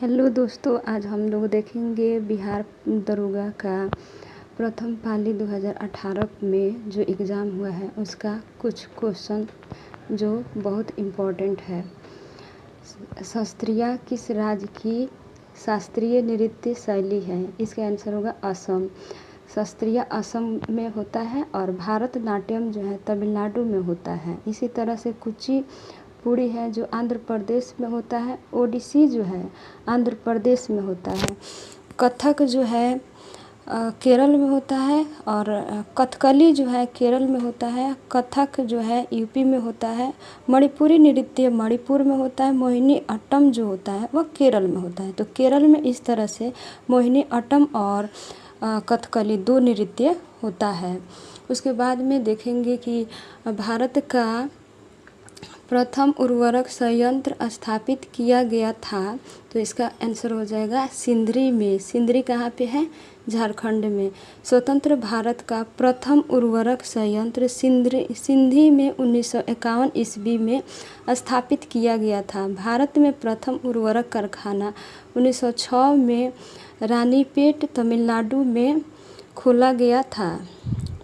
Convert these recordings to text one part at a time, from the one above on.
Hello दोस्तों, आज हम लोग देखेंगे बिहार दरोगा का प्रथम पाली 2018 में जो एग्ज़ाम हुआ है उसका कुछ क्वेश्चन जो बहुत इम्पोर्टेंट है। शास्त्रीय किस राज्य की शास्त्रीय नृत्य शैली है? इसका आंसर होगा असम। शास्त्रीय असम में होता है और भारतनाट्यम जो है तमिलनाडु में होता है। इसी तरह से कुचिपुड़ी है जो आंध्र प्रदेश में होता है। ओडिसी जो है आंध्र प्रदेश में होता है। कथक जो है केरल में होता है और कथकली जो है केरल में होता है। कथक जो है यूपी में होता है। मणिपुरी नृत्य मणिपुर में होता है। मोहिनी अट्टम जो होता है वह केरल में होता है। तो केरल में इस तरह से मोहिनी अट्टम और कथकली दो नृत्य होता है। उसके बाद में देखेंगे कि भारत का प्रथम उर्वरक संयंत्र स्थापित किया गया था। तो इसका आंसर हो जाएगा सिंदरी में। सिंदरी कहाँ पे है? झारखंड में। स्वतंत्र भारत का प्रथम उर्वरक संयंत्र सिंधी में 1951 ईस्वी में स्थापित किया गया था। भारत में प्रथम उर्वरक कारखाना 1906 में रानीपेट तमिलनाडु में खोला गया था।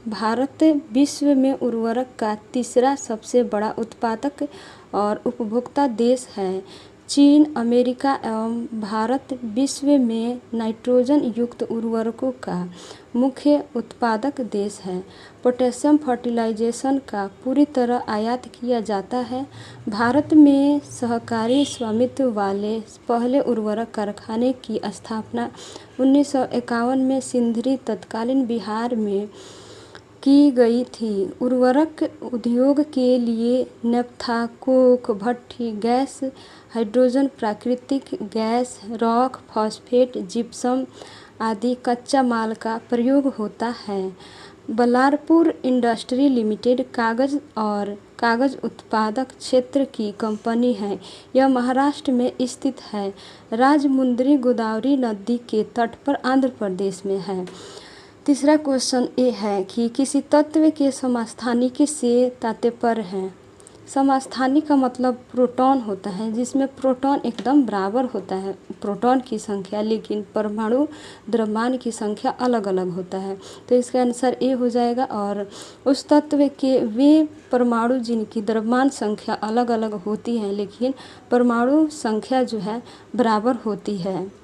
भारत विश्व में उर्वरक का तीसरा सबसे बड़ा उत्पादक और उपभोक्ता देश है। चीन, अमेरिका एवं भारत विश्व में नाइट्रोजन युक्त उर्वरकों का मुख्य उत्पादक देश है। पोटेशियम फर्टिलाइजेशन का पूरी तरह आयात किया जाता है। भारत में सहकारी स्वामित्व वाले पहले उर्वरक कारखाने की स्थापना 1951 में सिंदरी तत्कालीन बिहार में की गई थी। उर्वरक उद्योग के लिए नैप्था, कोक, भट्टी गैस, हाइड्रोजन, प्राकृतिक गैस, रॉक, फॉस्फेट, जिप्सम आदि कच्चा माल का प्रयोग होता है। बल्लारपुर इंडस्ट्री लिमिटेड कागज़ उत्पादक क्षेत्र की कंपनी है। यह महाराष्ट्र में स्थित है। राजमुंद्री गोदावरी नदी के तट पर आंध्र प्रदेश में है। तीसरा क्वेश्चन ये है कि किसी तत्व के समस्थानिक से तात्पर्य है। समस्थानिक का मतलब प्रोटॉन होता है, जिसमें प्रोटॉन एकदम बराबर होता है प्रोटॉन की संख्या, लेकिन परमाणु द्रव्यमान की संख्या अलग अलग होता है। तो इसका आंसर ए हो जाएगा। और उस तत्व के वे परमाणु जिनकी द्रव्यमान संख्या अलग अलग होती है लेकिन परमाणु संख्या जो है बराबर होती है।